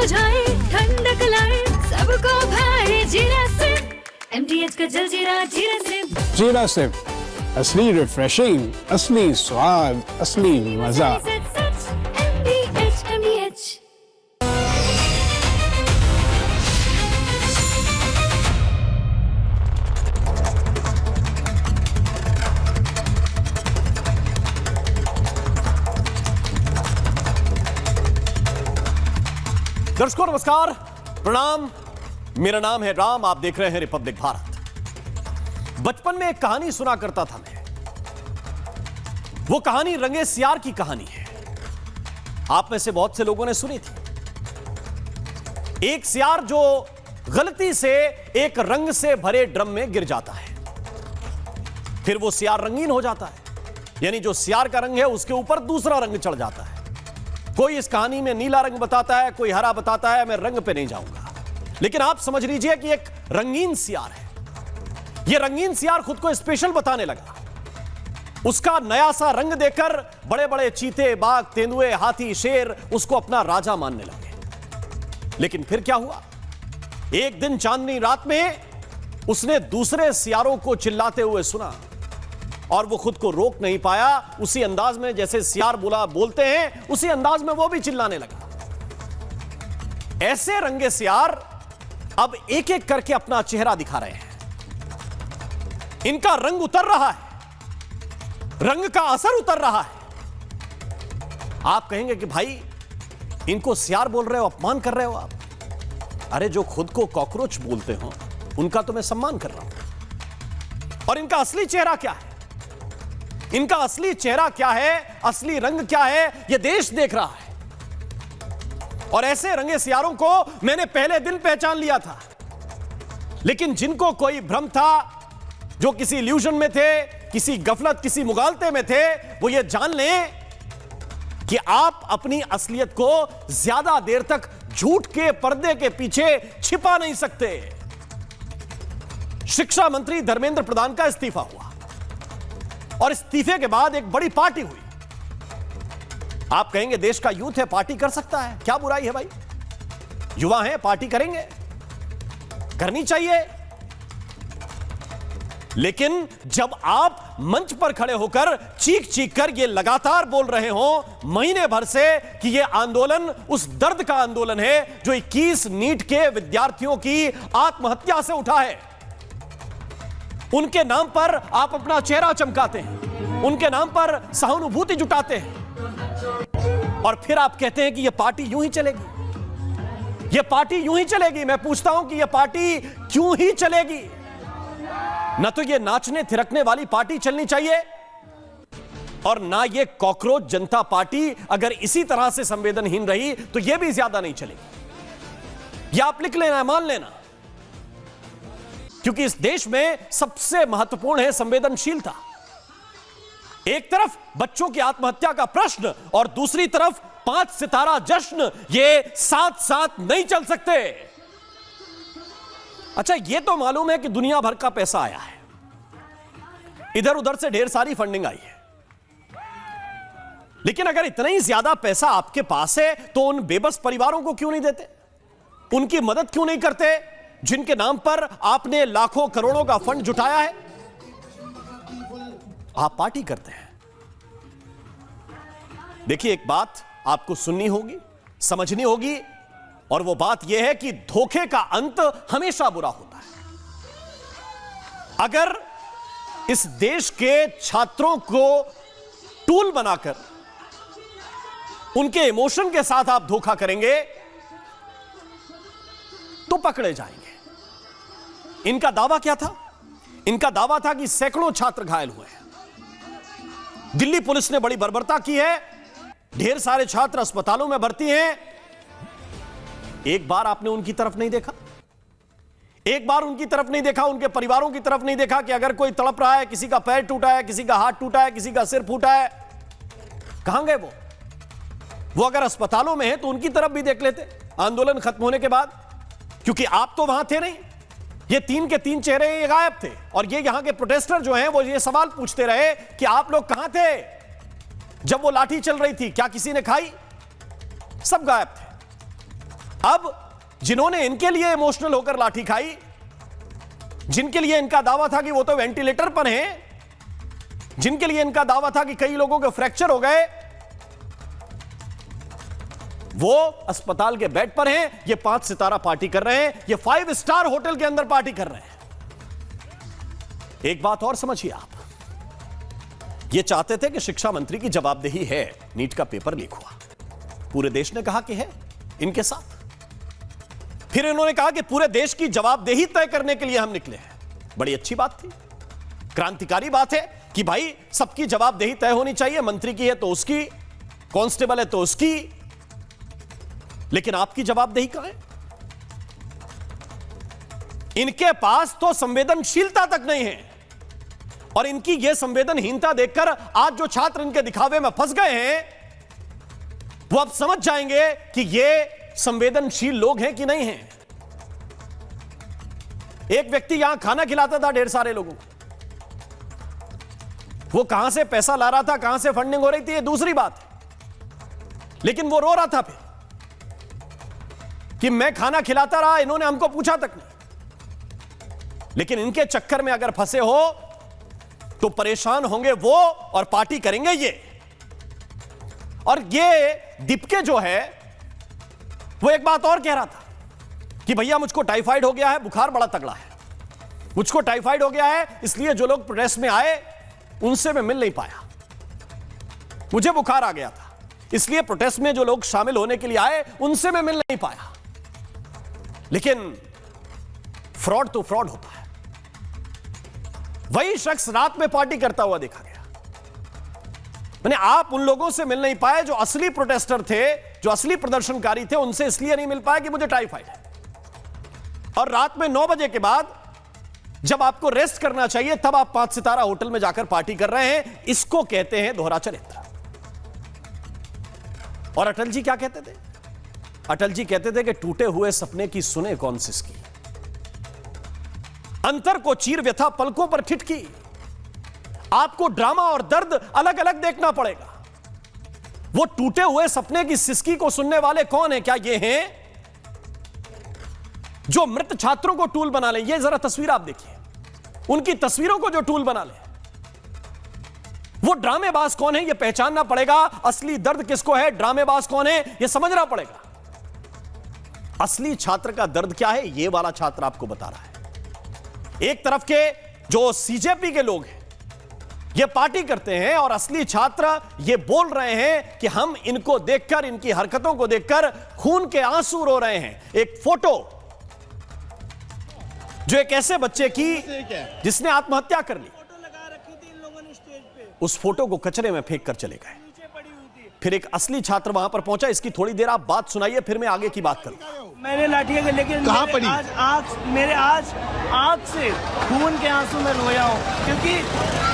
बुझाए, ठंडक लाए, सबको भाए जीरा सिप। MTH का जलजीरा जीरा सिप। जीरा सिप, असली रिफ्रेशिंग, असली स्वाद, असली मजा। MTH। दर्शकों नमस्कार, प्रणाम। मेरा नाम है राम, आप देख रहे हैं रिपब्लिक भारत। बचपन में एक कहानी सुना करता था मैं। वो कहानी रंगे सियार की कहानी है। आप में से बहुत से लोगों ने सुनी थी। एक सियार जो गलती से एक रंग से भरे ड्रम में गिर जाता है, फिर वो सियार रंगीन हो जाता है, यानी जो सियार का रंग है उसके ऊपर दूसरा रंग चढ़ जाता है। कोई इस कहानी में नीला रंग बताता है, कोई हरा बताता है, मैं रंग पे नहीं जाऊंगा, लेकिन आप समझ लीजिए कि एक रंगीन सियार है। यह रंगीन सियार खुद को स्पेशल बताने लगा। उसका नया सा रंग देखकर बड़े बड़े चीते, बाघ, तेंदुए, हाथी, शेर उसको अपना राजा मानने लगे। लेकिन फिर क्या हुआ? एक दिन चांदनी रात में उसने दूसरे सियारों को चिल्लाते हुए सुना और वो खुद को रोक नहीं पाया। उसी अंदाज में जैसे सियार बोलते हैं, उसी अंदाज में वो भी चिल्लाने लगा। ऐसे रंगे सियार अब एक एक करके अपना चेहरा दिखा रहे हैं। इनका रंग उतर रहा है, रंग का असर उतर रहा है। आप कहेंगे कि भाई इनको सियार बोल रहे हो, अपमान कर रहे हो आप। अरे जो खुद को कॉकरोच बोलते हो उनका तो मैं सम्मान कर रहा हूं। और इनका असली चेहरा क्या है? इनका असली चेहरा क्या है, असली रंग क्या है, यह देश देख रहा है। और ऐसे रंगे सियारों को मैंने पहले दिन पहचान लिया था। लेकिन जिनको कोई भ्रम था, जो किसी इल्यूजन में थे, किसी गफलत, किसी मुगालते में थे, वो ये जान लें कि आप अपनी असलियत को ज्यादा देर तक झूठ के पर्दे के पीछे छिपा नहीं सकते। शिक्षा मंत्री धर्मेंद्र प्रधान का इस्तीफा हुआ और इस्तीफे के बाद एक बड़ी पार्टी हुई। आप कहेंगे देश का यूथ है, पार्टी कर सकता है, क्या बुराई है भाई? युवा हैं, पार्टी करेंगे, करनी चाहिए। लेकिन जब आप मंच पर खड़े होकर चीख चीख कर यह लगातार बोल रहे हो महीने भर से कि यह आंदोलन उस दर्द का आंदोलन है जो 21 नीट के विद्यार्थियों की आत्महत्या से उठा है, उनके नाम पर आप अपना चेहरा चमकाते हैं, उनके नाम पर सहानुभूति जुटाते हैं, और फिर आप कहते हैं कि यह पार्टी यूं ही चलेगी, यह पार्टी यूं ही चलेगी। मैं पूछता हूं कि यह पार्टी क्यों ही चलेगी? ना तो यह नाचने थिरकने वाली पार्टी चलनी चाहिए, और ना यह कॉकरोच जनता पार्टी अगर इसी तरह से संवेदनहीन रही तो यह भी ज्यादा नहीं चलेगी। यह आप लिख लेना, मान लेना, क्योंकि इस देश में सबसे महत्वपूर्ण है संवेदनशीलता। एक तरफ बच्चों की आत्महत्या का प्रश्न और दूसरी तरफ 5 सितारा जश्न, ये साथ साथ नहीं चल सकते। अच्छा, ये तो मालूम है कि दुनिया भर का पैसा आया है, इधर उधर से ढेर सारी फंडिंग आई है, लेकिन अगर इतना ही ज्यादा पैसा आपके पास है तो उन बेबस परिवारों को क्यों नहीं देते? उनकी मदद क्यों नहीं करते जिनके नाम पर आपने लाखों करोड़ों का फंड जुटाया है? आप पार्टी करते हैं। देखिए, एक बात आपको सुननी होगी, समझनी होगी, और वो बात यह है कि धोखे का अंत हमेशा बुरा होता है। अगर इस देश के छात्रों को टूल बनाकर उनके इमोशन के साथ आप धोखा करेंगे तो पकड़े जाएंगे। इनका दावा क्या था? इनका दावा था कि सैकड़ों छात्र घायल हुए हैं। दिल्ली पुलिस ने बड़ी बर्बरता की है, ढेर सारे छात्र अस्पतालों में भर्ती हैं। एक बार आपने उनकी तरफ नहीं देखा, एक बार उनकी तरफ नहीं देखा, उनके परिवारों की तरफ नहीं देखा कि अगर कोई तड़प रहा है, किसी का पैर टूटा है, किसी का हाथ टूटा है, किसी का सिर फूटा है, कहां गए वो अगर अस्पतालों में है तो उनकी तरफ भी देख लेते आंदोलन खत्म होने के बाद, क्योंकि आप तो वहां थे नहीं। ये 3 के 3 चेहरे ये गायब थे, और ये यहां के प्रोटेस्टर जो हैं वो ये सवाल पूछते रहे कि आप लोग कहां थे जब वो लाठी चल रही थी, क्या किसी ने खाई? सब गायब थे। अब जिन्होंने इनके लिए इमोशनल होकर लाठी खाई, जिनके लिए इनका दावा था कि वो तो वेंटिलेटर पर हैं, जिनके लिए इनका दावा था कि कई लोगों के फ्रैक्चर हो गए, वो अस्पताल के बेड पर हैं। ये 5 सितारा पार्टी कर रहे हैं, ये 5 स्टार होटल के अंदर पार्टी कर रहे हैं। एक बात और समझिए आप, ये चाहते थे कि शिक्षा मंत्री की जवाबदेही है, नीट का पेपर लीक हुआ, पूरे देश ने कहा कि है इनके साथ। फिर इन्होंने कहा कि पूरे देश की जवाबदेही तय करने के लिए हम निकले हैं। बड़ी अच्छी बात थी, क्रांतिकारी बात है कि भाई सबकी जवाबदेही तय होनी चाहिए, मंत्री की है तो उसकी, कांस्टेबल है तो उसकी, लेकिन आपकी जवाबदेही कहां है? इनके पास तो संवेदनशीलता तक नहीं है, और इनकी यह संवेदनहीनता देखकर आज जो छात्र इनके दिखावे में फंस गए हैं, वो अब समझ जाएंगे कि ये संवेदनशील लोग हैं कि नहीं हैं। एक व्यक्ति यहां खाना खिलाता था ढेर सारे लोगों को, वो कहां से पैसा ला रहा था, कहां से फंडिंग हो रही थी, ये दूसरी बात है, लेकिन वो रो रहा था फिर कि मैं खाना खिलाता रहा, इन्होंने हमको पूछा तक नहीं। लेकिन इनके चक्कर में अगर फंसे हो तो परेशान होंगे वो और पार्टी करेंगे ये। और ये दीपके जो है वो एक बात और कह रहा था कि भैया मुझको टाइफाइड हो गया है, बुखार बड़ा तगड़ा है, मुझको टाइफाइड हो गया है, इसलिए जो लोग प्रोटेस्ट में आए उनसे मैं मिल नहीं पाया, मुझे बुखार आ गया था, इसलिए प्रोटेस्ट में जो लोग शामिल होने के लिए आए उनसे मैं मिल नहीं पाया। लेकिन फ्रॉड तो फ्रॉड होता है। वही शख्स रात में पार्टी करता हुआ देखा गया। मैंने आप उन लोगों से मिल नहीं पाए जो असली प्रोटेस्टर थे, जो असली प्रदर्शनकारी थे, उनसे इसलिए नहीं मिल पाए कि मुझे टाइफाइड है। और रात में 9 बजे के बाद जब आपको रेस्ट करना चाहिए तब आप 5 सितारा होटल में जाकर पार्टी कर रहे हैं। इसको कहते हैं दोहरा चरित्र। और अटल जी क्या कहते थे? अटल जी कहते थे कि टूटे हुए सपने की सुने कौन सिसकी, अंतर को चीर व्यथा पलकों पर ठिठकी। आपको ड्रामा और दर्द अलग अलग देखना पड़ेगा। वो टूटे हुए सपने की सिसकी को सुनने वाले कौन है? क्या ये हैं जो मृत छात्रों को टूल बना लें? ये जरा तस्वीर आप देखिए, उनकी तस्वीरों को जो टूल बना लें। वो ड्रामेबाज कौन है ये पहचानना पड़ेगा। असली दर्द किसको है, ड्रामेबाज कौन है ये समझना पड़ेगा। असली छात्र का दर्द क्या है ये वाला छात्र आपको बता रहा है। एक तरफ के जो सीजेपी के लोग हैं ये पार्टी करते हैं और असली छात्र ये बोल रहे हैं कि हम इनको देखकर, इनकी हरकतों को देखकर खून के आंसू रो रहे हैं। एक फोटो जो एक ऐसे बच्चे की जिसने आत्महत्या कर ली, लगा रखी थी इन लोगों ने स्टेज पे, उस फोटो को कचरे में फेंक कर चले गए। फिर एक असली छात्र वहां पर पहुंचा। इसकी थोड़ी देर आप बात सुनाइए, फिर मैं आगे की बात करूं। मैंने लाठियां की, लेकिन कहां पड़ी? मेरे आज आंख से खून के आंसू में रोया हूं, क्योंकि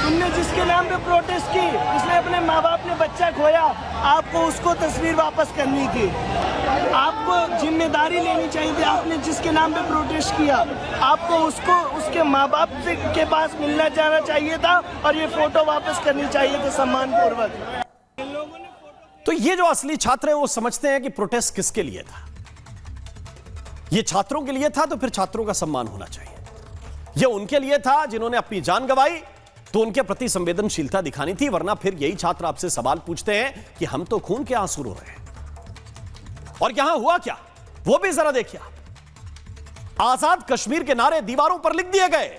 तुमने जिसके नाम पे प्रोटेस्ट की, उसने अपने माँ बाप ने बच्चा खोया, आपको उसको तस्वीर वापस करनी थी, आपको जिम्मेदारी लेनी चाहिए थी। आपने जिसके नाम पे प्रोटेस्ट किया, आपको उसको उसके माँ बाप के पास मिलना जाना चाहिए था और ये फोटो वापस करनी चाहिए थी सम्मानपूर्वक। तो ये जो असली छात्र हैं वो समझते हैं कि प्रोटेस्ट किसके लिए था। ये छात्रों के लिए था तो फिर छात्रों का सम्मान होना चाहिए। ये उनके लिए था जिन्होंने अपनी जान गंवाई, तो उनके प्रति संवेदनशीलता दिखानी थी। वरना फिर यही छात्र आपसे सवाल पूछते हैं कि हम तो खून के आंसू रो रहे हैं। और यहां हुआ क्या वो भी जरा देखिए। आजाद कश्मीर के नारे दीवारों पर लिख दिए गए।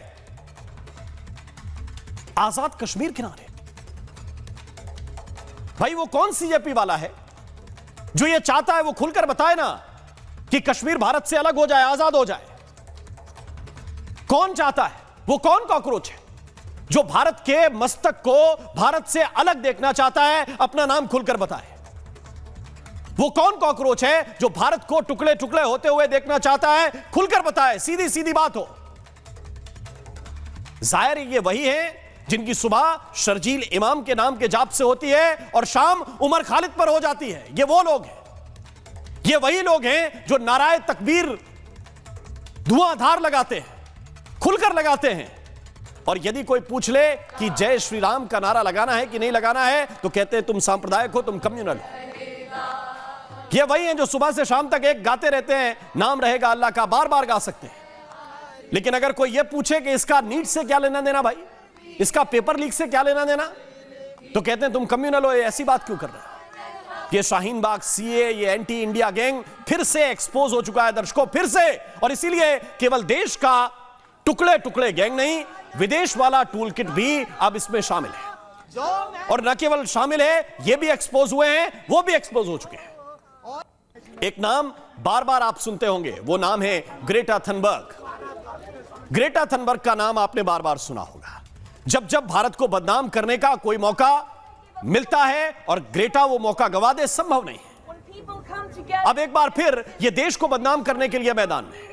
आजाद कश्मीर के नारे। भाई वो कौन सीजेपी वाला है जो ये चाहता है वो खुलकर बताए ना कि कश्मीर भारत से अलग हो जाए, आजाद हो जाए। कौन चाहता है? वो कौन कॉकरोच है जो भारत के मस्तक को भारत से अलग देखना चाहता है? अपना नाम खुलकर बताए। वो कौन कॉकरोच है जो भारत को टुकड़े टुकड़े होते हुए देखना चाहता है? खुलकर बताए, सीधी सीधी बात हो। जाहिर ये वही है जिनकी सुबह शर्जील इमाम के नाम के जाप से होती है और शाम उमर खालिद पर हो जाती है। ये वो लोग हैं, ये वही लोग हैं जो नाराए तकबीर धुआंधार लगाते हैं, खुलकर लगाते हैं। और यदि कोई पूछ ले कि जय श्री राम का नारा लगाना है कि नहीं लगाना है, तो कहते हैं तुम सांप्रदायिक हो, तुम कम्युनल हो। ये वही हैं जो सुबह से शाम तक एक गाते रहते हैं, नाम रहेगा अल्लाह का, बार बार गा सकते हैं। लेकिन अगर कोई ये पूछे कि इसका नीट से क्या लेना देना भाई, इसका पेपर लीक से क्या लेना देना, तो कहते हैं तुम कम्युनल हो, ऐसी बात क्यों कर रहे हो। ये शाहीन बाग सीए, ये एंटी इंडिया गैंग फिर से एक्सपोज हो चुका है दर्शकों, फिर से। और इसीलिए केवल देश का टुकड़े टुकड़े गैंग नहीं, विदेश वाला टूल किट भी अब इसमें शामिल है। और न केवल शामिल है, ये भी एक्सपोज हुए हैं, वो भी एक्सपोज हो चुके हैं। एक नाम बार बार आप सुनते होंगे, वो नाम है ग्रेटा थनबर्ग। ग्रेटा थनबर्ग का नाम आपने बार बार सुना होगा। जब जब भारत को बदनाम करने का कोई मौका मिलता है और ग्रेटा वो मौका गवा दे, संभव नहीं है। अब एक बार फिर ये देश को बदनाम करने के लिए मैदान में है।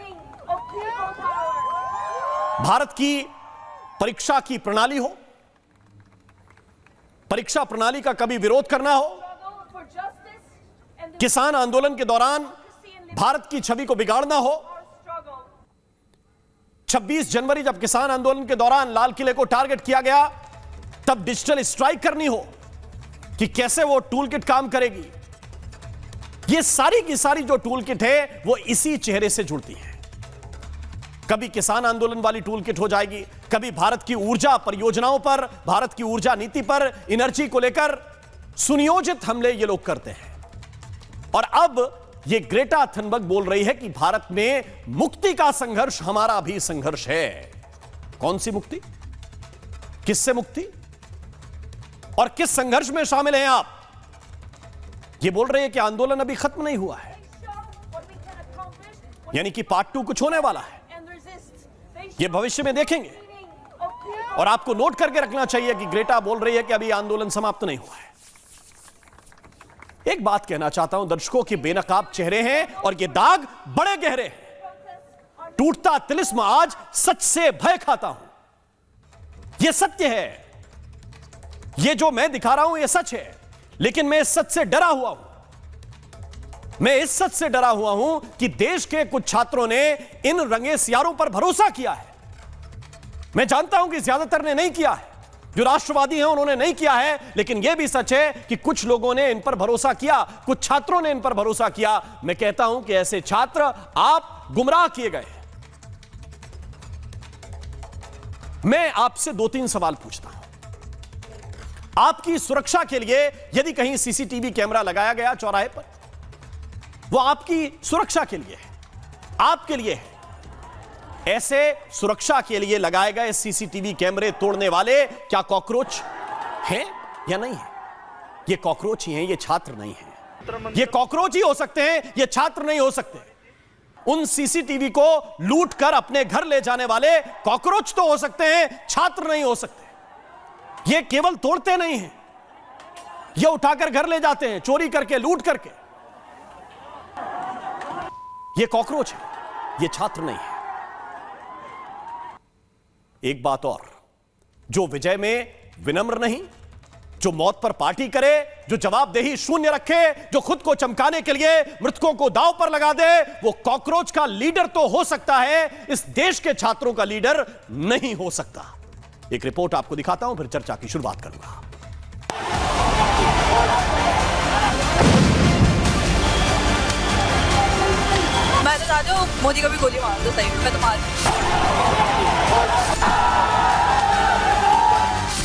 भारत की परीक्षा की प्रणाली हो, परीक्षा प्रणाली का कभी विरोध करना हो, किसान आंदोलन के दौरान भारत की छवि को बिगाड़ना हो, 26 जनवरी जब किसान आंदोलन के दौरान लाल किले को टारगेट किया गया, तब डिजिटल स्ट्राइक करनी हो कि कैसे वो टूल किट काम करेगी। ये सारी की सारी जो टूल किट है वो इसी चेहरे से जुड़ती है। कभी किसान आंदोलन वाली टूल किट हो जाएगी, कभी भारत की ऊर्जा परियोजनाओं पर, भारत की ऊर्जा नीति पर, एनर्जी को लेकर सुनियोजित हमले ये लोग करते हैं। और अब ये ग्रेटा थनबर्ग बोल रही है कि भारत में मुक्ति का संघर्ष हमारा भी संघर्ष है। कौन सी मुक्ति, किससे मुक्ति और किस संघर्ष में शामिल हैं आप? ये बोल रहे हैं कि आंदोलन अभी खत्म नहीं हुआ है, यानी कि पार्ट 2 कुछ होने वाला है, ये भविष्य में देखेंगे। और आपको नोट करके रखना चाहिए कि ग्रेटा बोल रही है कि अभी आंदोलन समाप्त नहीं हुआ है। एक बात कहना चाहता हूं दर्शकों के बेनकाब चेहरे हैं और ये दाग बड़े गहरे हैं। टूटता तिलिस्म आज सच से भय खाता हूं। यह सत्य है, ये जो मैं दिखा रहा हूं ये सच है, लेकिन मैं इस सच से डरा हुआ हूं। मैं इस सच से डरा हुआ हूं कि देश के कुछ छात्रों ने इन रंगे सियारों पर भरोसा किया है। मैं जानता हूं कि ज्यादातर ने नहीं किया है, जो राष्ट्रवादी हैं उन्होंने नहीं किया है, लेकिन यह भी सच है कि कुछ लोगों ने इन पर भरोसा किया, कुछ छात्रों ने इन पर भरोसा किया। मैं कहता हूं कि ऐसे छात्र आप गुमराह किए गए। मैं आपसे 2-3 सवाल पूछता हूं। आपकी सुरक्षा के लिए यदि कहीं सीसीटीवी कैमरा लगाया गया चौराहे पर, वो आपकी सुरक्षा के लिए है, आपके लिए है। ऐसे सुरक्षा के लिए लगाए गए सीसीटीवी कैमरे तोड़ने वाले क्या कॉकरोच हैं या नहीं है? ये कॉकरोच ही हैं, ये छात्र नहीं हैं। ये कॉकरोच ही हो सकते हैं, ये छात्र नहीं हो सकते। उन सीसीटीवी को लूट कर अपने घर ले जाने वाले कॉकरोच तो हो सकते हैं, छात्र नहीं हो सकते। ये केवल तोड़ते नहीं हैं, ये उठाकर घर ले जाते हैं, चोरी करके, लूट करके। ये कॉकरोच है, ये छात्र नहीं है। एक बात और, जो विजय में विनम्र नहीं, जो मौत पर पार्टी करे, जो जवाबदेही शून्य रखे, जो खुद को चमकाने के लिए मृतकों को दांव पर लगा दे, वो कॉकरोच का लीडर तो हो सकता है, इस देश के छात्रों का लीडर नहीं हो सकता। एक रिपोर्ट आपको दिखाता हूं, फिर चर्चा की शुरुआत करूंगा। मैं तो चाहती हूँ मोदी को भी गोली मार दो, सही मैं तो मार।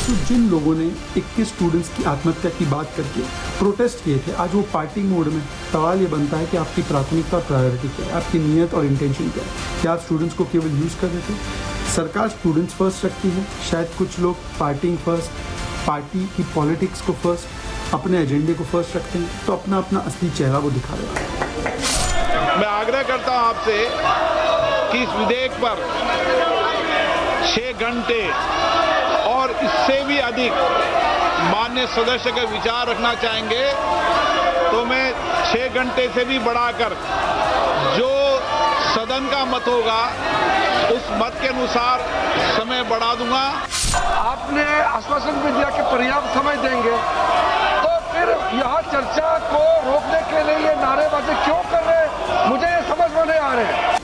तो जिन लोगों ने 21 स्टूडेंट्स की आत्महत्या की बात करके प्रोटेस्ट किए थे, आज वो पार्टी मोड में, सवाल ये बनता है कि आपकी प्राथमिकता और प्रायोरिटी क्या है, आपकी नीयत और इंटेंशन क्या है। क्या आप स्टूडेंट्स को केवल यूज कर रहे थे? सरकार स्टूडेंट्स फर्स्ट रखती है, शायद कुछ लोग पार्टी फर्स्ट, पार्टी की पॉलिटिक्स को फर्स्ट, अपने एजेंडे को फर्स्ट रखते हैं, तो अपना अपना असली चेहरा वो दिखा रहे हैं। मैं आग्रह करता हूं आपसे कि इस विधेयक पर 6 घंटे और इससे भी अधिक माननीय सदस्य का विचार रखना चाहेंगे तो मैं 6 घंटे से भी बढ़ाकर जो सदन का मत होगा उस मत के अनुसार समय बढ़ा दूंगा। आपने आश्वासन भी दिया कि पर्याप्त समय देंगे, तो फिर यह चर्चा को रोकने के लिए ये नारेबाजी क्यों कर रहे हैं, मुझे ये समझ में नहीं आ रहे।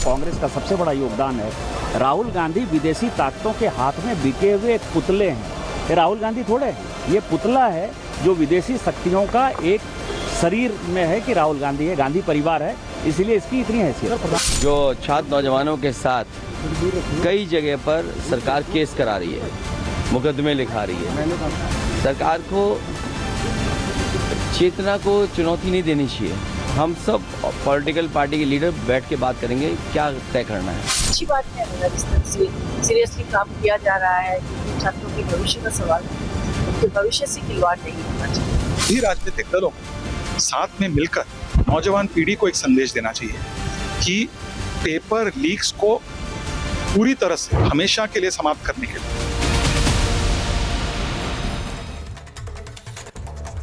कांग्रेस का सबसे बड़ा योगदान है। राहुल गांधी विदेशी ताकतों के हाथ में बिके हुए एक पुतले हैं। ये राहुल गांधी थोड़े, ये पुतला है जो विदेशी शक्तियों का एक शरीर में है कि राहुल गांधी है, गांधी परिवार है, इसीलिए इसकी इतनी हैसियत। जो छात्र नौजवानों के साथ कई जगह पर सरकार केस करा रही है, मुकदमे लिखा रही है, सरकार को चेतना को चुनौती नहीं देनी चाहिए। हम सब पॉलिटिकल पार्टी के लीडर बैठ के बात करेंगे क्या तय करना है। अच्छी बात है, अगर इस तरह से सीरियसली काम किया जा रहा है, छात्रों के भविष्य का सवाल है, उनके भविष्य से खिलवाड़ नहीं होना चाहिए। सभी राजनीतिक दलों को साथ में मिलकर नौजवान पीढ़ी को एक संदेश देना चाहिए कि पेपर लीक्स को पूरी तरह से हमेशा के लिए समाप्त करने के लिए।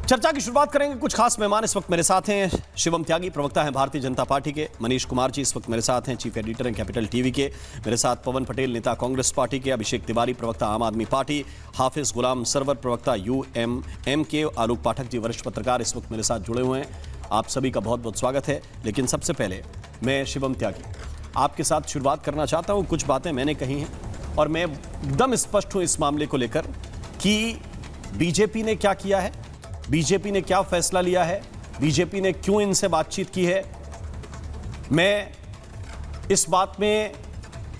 चर्चा की शुरुआत करेंगे। कुछ खास मेहमान इस वक्त मेरे साथ हैं। शिवम त्यागी प्रवक्ता हैं भारतीय जनता पार्टी के, मनीष कुमार जी इस वक्त मेरे साथ हैं, चीफ एडिटर हैं कैपिटल टीवी के, मेरे साथ पवन पटेल नेता कांग्रेस पार्टी के, अभिषेक तिवारी प्रवक्ता आम आदमी पार्टी, हाफिज गुलाम सरवर प्रवक्ता UMM के, आलोक पाठक जी वरिष्ठ पत्रकार इस वक्त मेरे साथ जुड़े हुए हैं। आप सभी का बहुत बहुत स्वागत है। लेकिन सबसे पहले मैं शिवम त्यागी आपके साथ शुरुआत करना चाहता हूँ। कुछ बातें मैंने कही हैं और मैं एकदम स्पष्ट हूँ इस मामले को लेकर कि बीजेपी ने क्या किया है, बीजेपी ने क्या फैसला लिया है, बीजेपी ने क्यों इनसे बातचीत की है। मैं इस बात में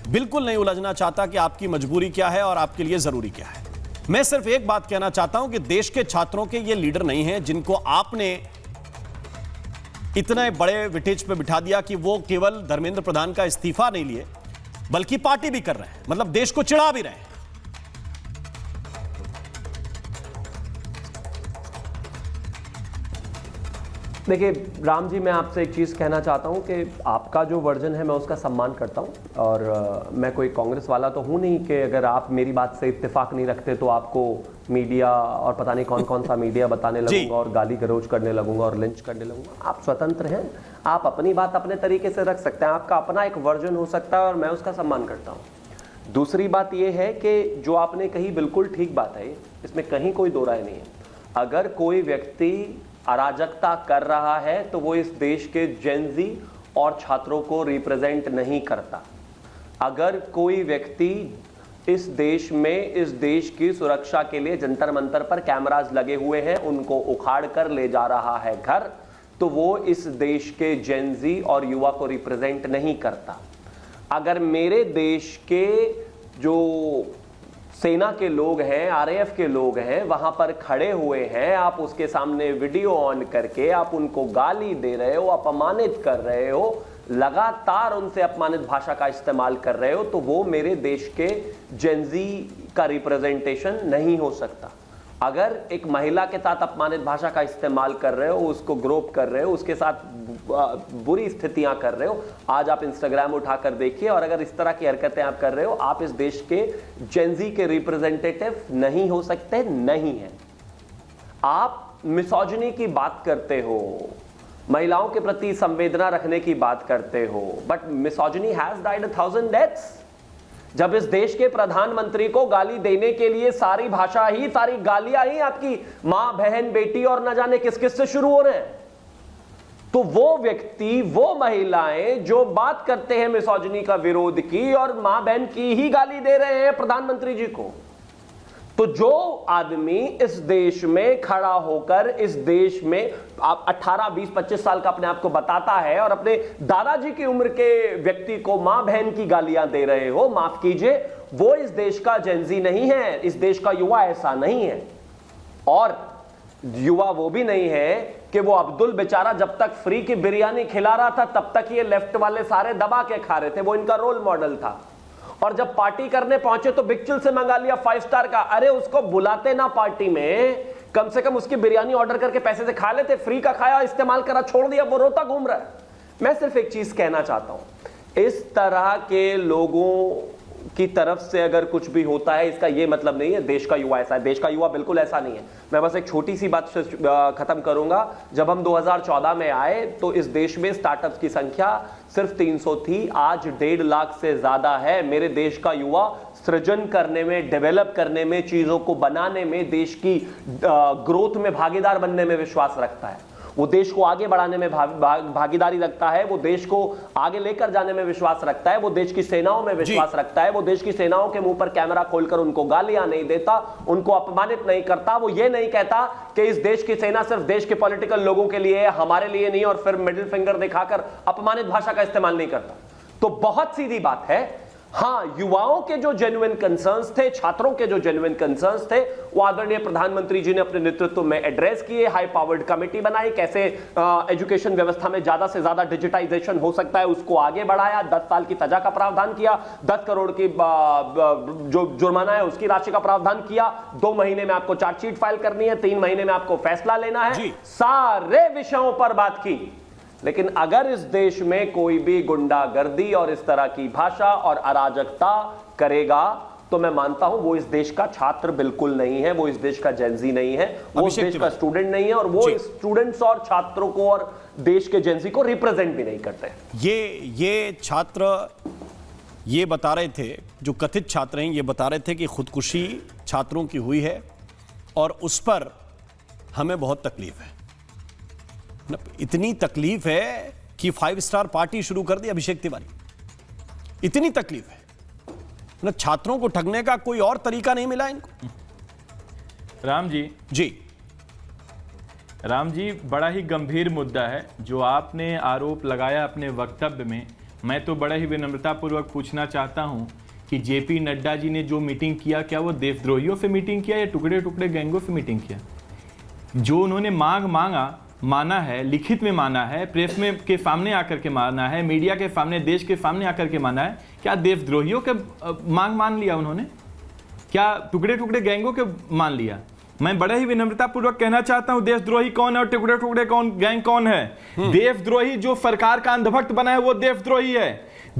बिल्कुल नहीं उलझना चाहता कि आपकी मजबूरी क्या है और आपके लिए जरूरी क्या है। मैं सिर्फ एक बात कहना चाहता हूं कि देश के छात्रों के ये लीडर नहीं हैं जिनको आपने इतने बड़े विटेज पे बिठा दिया कि वो केवल धर्मेंद्र प्रधान का इस्तीफा नहीं लिए बल्कि पार्टी भी कर रहे हैं, मतलब देश को चिढ़ा भी रहे हैं। देखिए राम जी, मैं आपसे एक चीज़ कहना चाहता हूं कि आपका जो वर्जन है मैं उसका सम्मान करता हूं और मैं कोई कांग्रेस वाला तो हूं नहीं कि अगर आप मेरी बात से इत्तेफाक नहीं रखते तो आपको मीडिया और पता नहीं कौन कौन सा मीडिया बताने लगूंगा और गाली गलौज करने लगूंगा और लिंच करने लगूंगा। आप स्वतंत्र हैं, आप अपनी बात अपने तरीके से रख सकते हैं, आपका अपना एक वर्जन हो सकता है और मैं उसका सम्मान करता हूँ। दूसरी बात यह है कि जो आपने कही बिल्कुल ठीक बात है, इसमें कहीं कोई दो राय नहीं है। अगर कोई व्यक्ति अराजकता कर रहा है तो वो इस देश के जेनजी और छात्रों को रिप्रेजेंट नहीं करता। अगर कोई व्यक्ति इस देश में इस देश की सुरक्षा के लिए जंतर मंतर पर कैमरास लगे हुए हैं, उनको उखाड़ कर ले जा रहा है घर, तो वो इस देश के जेनजी और युवा को रिप्रेजेंट नहीं करता। अगर मेरे देश के जो सेना के लोग हैं, RAF के लोग हैं, वहां पर खड़े हुए हैं, आप उसके सामने वीडियो ऑन करके आप उनको गाली दे रहे हो, अपमानित कर रहे हो, लगातार उनसे अपमानित भाषा का इस्तेमाल कर रहे हो, तो वो मेरे देश के जेनजी का रिप्रेजेंटेशन नहीं हो सकता। अगर एक महिला के साथ अपमानित भाषा का इस्तेमाल कर रहे हो, उसको ग्रोप कर रहे हो, उसके साथ बुरी स्थितियां कर रहे हो, आज आप इंस्टाग्राम उठाकर देखिए, और अगर इस तरह की हरकतें आप कर रहे हो, आप इस देश के जेनजी के रिप्रेजेंटेटिव नहीं हो सकते, नहीं है। आप मिसोजिनी की बात करते हो, महिलाओं के प्रति संवेदना रखने की बात करते हो, but misogyny has died 1000 deaths. जब इस देश के प्रधानमंत्री को गाली देने के लिए सारी भाषा ही, सारी गालियां ही आपकी मां, बहन, बेटी और न जाने किस किस से शुरू हो रहे हैं, तो वो व्यक्ति, वो महिलाएं जो बात करते हैं मिसोजिनी का विरोध की और मां बहन की ही गाली दे रहे हैं प्रधानमंत्री जी को, तो जो आदमी इस देश में खड़ा होकर इस देश में आप 18, 20, 25 साल का अपने आप को बताता है और अपने दादाजी की उम्र के व्यक्ति को मां बहन की गालियां दे रहे हो, माफ कीजिए, वो इस देश का जेनजी नहीं है, इस देश का युवा ऐसा नहीं है। और युवा वो भी नहीं है कि वो अब्दुल बेचारा जब तक फ्री की बिरयानी खिला रहा था तब तक ये लेफ्ट वाले सारे दबा के खा रहे थे, वो इनका रोल मॉडल था, और जब पार्टी करने पहुंचे तो बिग चिल से मंगा लिया 5 स्टार का। अरे उसको बुलाते ना पार्टी में, कम से कम उसकी बिरयानी ऑर्डर करके पैसे से खा लेते, फ्री का खाया, इस्तेमाल करा, छोड़ दिया, वो रोता घूम रहा है। मैं सिर्फ एक चीज कहना चाहता हूं, इस तरह के लोगों की तरफ से अगर कुछ भी होता है इसका यह मतलब नहीं है देश का युवा ऐसा है, देश का युवा बिल्कुल ऐसा नहीं है। मैं बस एक छोटी सी बात से खत्म करूंगा। जब हम 2014 में आए तो इस देश में स्टार्टअप्स की संख्या सिर्फ 300 थी, आज 1.5 लाख से ज्यादा है। मेरे देश का युवा सृजन करने में, डेवलप करने में, चीजों को बनाने में, देश की ग्रोथ में भागीदार बनने में विश्वास रखता है। वो देश को आगे बढ़ाने में भागीदारी रखता है, वो देश को आगे लेकर जाने में विश्वास रखता है, वो देश की सेनाओं में विश्वास रखता है, वो देश की सेनाओं के मुंह पर कैमरा खोलकर उनको गालियां नहीं देता, उनको अपमानित नहीं करता, वो ये नहीं कहता कि इस देश की सेना सिर्फ देश के पॉलिटिकल लोगों के लिए है, हमारे लिए नहीं, और फिर मिडिल फिंगर दिखाकर अपमानित भाषा का इस्तेमाल नहीं करता। तो बहुत सीधी बात है, हां, युवाओं के जो जेन्युइन कंसर्न्स थे, छात्रों के जो जेन्युइन कंसर्न्स थे, वो आदरणीय प्रधानमंत्री जी ने अपने नेतृत्व में एड्रेस किए, हाई पावर्ड कमेटी बनाई, कैसे एजुकेशन व्यवस्था में ज्यादा से ज्यादा डिजिटाइजेशन हो सकता है उसको आगे बढ़ाया, 10 साल की सजा का प्रावधान किया, 10 करोड़ की जो जुर्माना है उसकी राशि का प्रावधान किया, 2 महीने में आपको चार्जशीट फाइल करनी है, 3 महीने में आपको फैसला लेना है, सारे विषयों पर बात की। लेकिन अगर इस देश में कोई भी गुंडागर्दी और इस तरह की भाषा और अराजकता करेगा तो मैं मानता हूं वो इस देश का छात्र बिल्कुल नहीं है, वो इस देश का जेंजी नहीं है, वो इस देश का स्टूडेंट नहीं है, और वो स्टूडेंट्स और छात्रों को और देश के जेंजी को रिप्रेजेंट भी नहीं करते। ये छात्र ये बता रहे थे, जो कथित छात्र हैं ये बता रहे थे कि खुदकुशी छात्रों की हुई है और उस पर हमें बहुत तकलीफ है। इतनी तकलीफ है कि 5 स्टार पार्टी शुरू कर दी अभिषेक तिवारी, इतनी तकलीफ है ना, छात्रों को ठगने का कोई और तरीका नहीं मिला इनको। राम जी बड़ा ही गंभीर मुद्दा है जो आपने आरोप लगाया अपने वक्तव्य में। मैं तो बड़ा ही विनम्रतापूर्वक पूछना चाहता हूं कि जेपी नड्डा जी ने जो मीटिंग किया, क्या वो देशद्रोहियों से मीटिंग किया या टुकड़े टुकड़े गैंगों से मीटिंग किया? जो उन्होंने माना है, लिखित में माना है, प्रेस में के सामने आकर के माना है, मीडिया के सामने, देश के सामने आकर के माना है, क्या देशद्रोहियों के मान लिया उन्होंने? क्या टुकड़े टुकड़े गैंगों के मान लिया? मैं बड़े ही विनम्रतापूर्वक कहना चाहता हूं, देशद्रोही कौन है और टुकड़े टुकड़े गैंग कौन है? देशद्रोही जो सरकार का अंधभक्त बना है वो देशद्रोही है।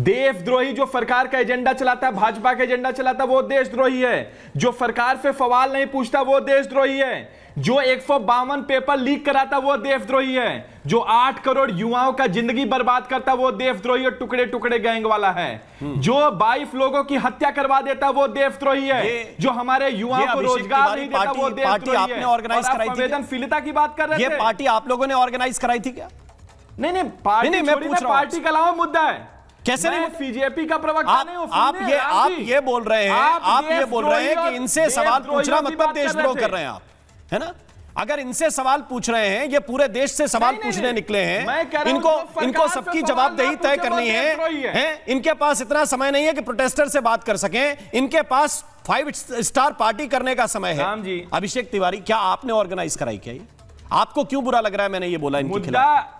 देशद्रोही जो सरकार का एजेंडा चलाता है, भाजपा का एजेंडा चलाता है, वो देशद्रोही है। जो सरकार से सवाल नहीं पूछता वो देशद्रोही है। जो 152 पेपर लीक कराता वो देशद्रोही है। जो 8 करोड़ युवाओं का जिंदगी बर्बाद करता वो देशद्रोही और टुकड़े टुकड़े गैंग वाला है। जो 22 लोगों की हत्या करवा देता वो देशद्रोही है। जो हमारे युवाओं को रोजगार नहीं देता वो देशद्रोही है। ऑर्गेनाइज कराई थी, संवेदनशीलता की बात कर रहे थे। ये पार्टी आप लोगों ने ऑर्गेनाइज कराई थी क्या? नहीं, पार्टी का अलावा मुद्दा है। कैसे नहीं? बीजेपी का प्रवक्ता नहीं हूं। आप ये बोल रहे हैं कि इनसे सवाल पूछना मतलब देशद्रोह कर रहे हैं आप, है ना? अगर इनसे सवाल पूछ रहे हैं, ये पूरे देश से सवाल पूछने निकले हैं, इनको सबकी जवाबदेही तय करनी है। इनके पास इतना समय नहीं है कि प्रोटेस्टर से बात कर सकें, इनके पास 5 स्टार पार्टी करने का समय है। अभिषेक तिवारी, क्या आपने ऑर्गेनाइज कराई क्या? आपको क्यों बुरा लग रहा है मैंने ये बोला इनके खिलाफ?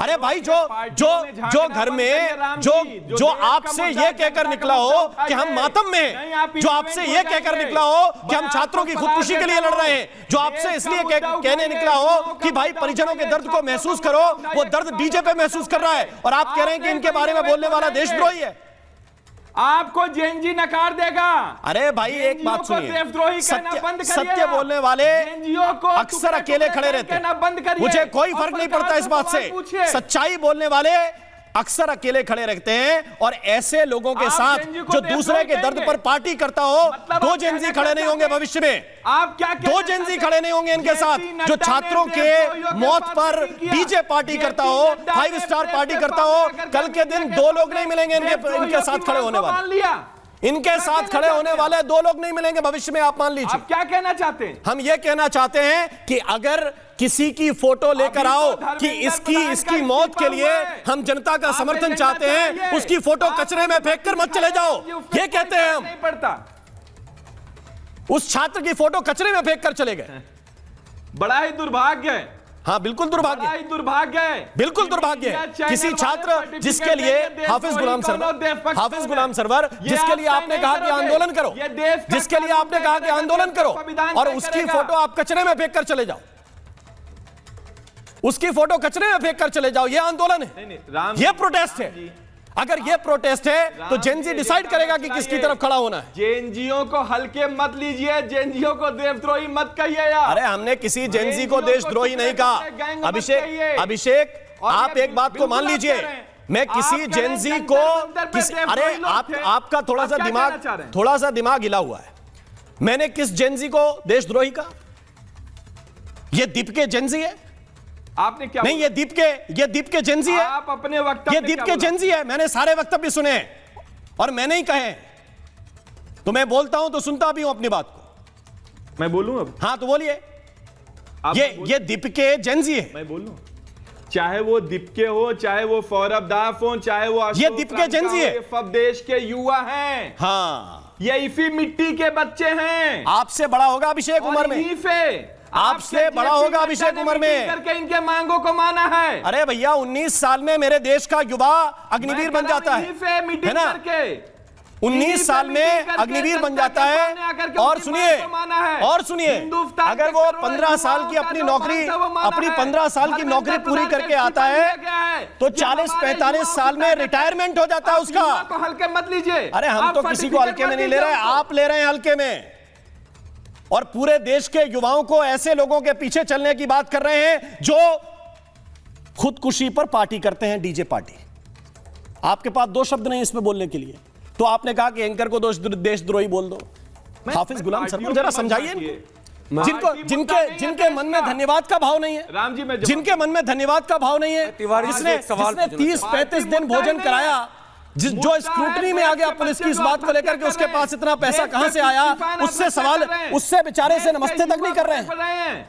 अरे भाई, जो घर में जो आपसे ये कहकर निकला हो कि हम मातम में हैं, जो आपसे ये कहकर निकला हो कि हम छात्रों की खुदकुशी के लिए लड़ रहे हैं, जो आपसे इसलिए कहने निकला हो कि भाई परिजनों के दर्द को महसूस करो, वो दर्द बीजेपी महसूस कर रहा है, और आप कह रहे हैं कि इनके बारे में बोलने वाला देशद्रोही है। आपको जेएनजी नकार देगा। अरे भाई, एक बात सुनिए, सत्य बोलने वाले अक्सर अकेले खड़े रहते हैं। मुझे कोई फर्क नहीं पड़ता इस बात से। सच्चाई बोलने वाले अक्सर अकेले खड़े रहते हैं, और ऐसे लोगों के साथ जो दूसरे के दर्द पर पार्टी करता हो, 2 जेएनजी खड़े नहीं होंगे भविष्य में। आप क्या 2 जेएनजी खड़े नहीं होंगे इनके साथ। जो छात्रों के मौत पर डीजे पार्टी करता हो, 5 स्टार पार्टी करता हो, कल के दिन 2 लोग नहीं मिलेंगे इनके साथ खड़े होने वाले। इनके साथ खड़े होने वाले 2 लोग नहीं मिलेंगे भविष्य में, आप मान लीजिए। आप क्या कहना चाहते हैं? हम ये कहना चाहते हैं कि अगर किसी की फोटो लेकर आओ कि इसकी मौत के लिए हम जनता का समर्थन चाहते हैं, उसकी फोटो कचरे में फेंक कर मत चले जाओ, ये कहते हैं हम। उस छात्र की फोटो कचरे में फेंक कर चले गए। बड़ा ही दुर्भाग्य है। हाँ, बिल्कुल दुर्भाग्य है, बिल्कुल दुर्भाग्य है। किसी छात्र जिसके लिए हाफिज गुलाम सरवर जिसके लिए आपने कहा कि आंदोलन करो, जिसके लिए आपने कहा कि आंदोलन करो, और उसकी फोटो आप कचरे में फेंक कर चले जाओ, उसकी फोटो कचरे में फेंक कर चले जाओ, ये आंदोलन है, ये प्रोटेस्ट है। अगर ये प्रोटेस्ट है तो जेएनजी डिसाइड करेगा कि किसकी तरफ खड़ा होना है। जेएनजीओ को हल्के मत लीजिए, जेएनजीओ को देशद्रोही मत कहिए यार। अरे हमने किसी जेएनजी को देशद्रोही नहीं कहा। अभिषेक, आप एक बात को मान लीजिए, मैं किसी जेएनजी को अरे आपका थोड़ा सा दिमाग हिला हुआ है। मैंने किस जेएनजी को देशद्रोही कहा? ये दीप के जेएनजी है, आपने क्या नहीं, ये दीप के जेंजी है। आप अपने वक्तव्य ये दीप के जेंजी है। मैंने सारे वक्तव्य सुने हैं और मैंने ही कहे। तो मैं बोलता हूं तो सुनता भी हूं अपनी बात को। मैं बोलूं अब? हाँ तो बोलिए। ये दीप के जेंजी है। मैं बोलूं? चाहे वो दीपके हो, चाहे वो फौरब दाफ हो, चाहे वो ये दीपके जेंजी है। सब देश के युवा हैं। हाँ, ये इसी मिट्टी के बच्चे हैं। आपसे बड़ा होगा अभिषेक उम्र में। आपसे बड़ा होगा अभिषेक उम्र में। करके इनके मांगों को माना है। अरे भैया 19 साल में मेरे देश का युवा अग्निवीर बन जाता है ना? 19 साल में अग्निवीर बन जाता है। और सुनिए, अगर वो 15 साल की अपनी 15 साल की नौकरी पूरी करके आता है तो 40-45 साल में रिटायरमेंट हो जाता है उसका। तो हल्के मत लीजिए। अरे हम तो किसी को हल्के में नहीं ले रहे, आप ले रहे हैं हल्के में। और पूरे देश के युवाओं को ऐसे लोगों के पीछे चलने की बात कर रहे हैं जो खुदकुशी पर पार्टी करते हैं, डीजे पार्टी। आपके पास 2 शब्द नहीं इसमें बोलने के लिए, तो आपने कहा कि एंकर को देशद्रोही बोल दो। हाफिज गुलाम सरवर जरा समझाइए जिनके मन में धन्यवाद का भाव नहीं है। राम जी, जिनके मन में धन्यवाद का भाव नहीं है, जिसने 30-35 दिन भोजन कराया, जो स्क्रूटनी में आ गया पुलिस की इस बात को लेकर के उसके पास इतना पैसा कहां से आया, उससे सवाल, उससे बेचारे से नमस्ते तक नहीं कर रहे हैं।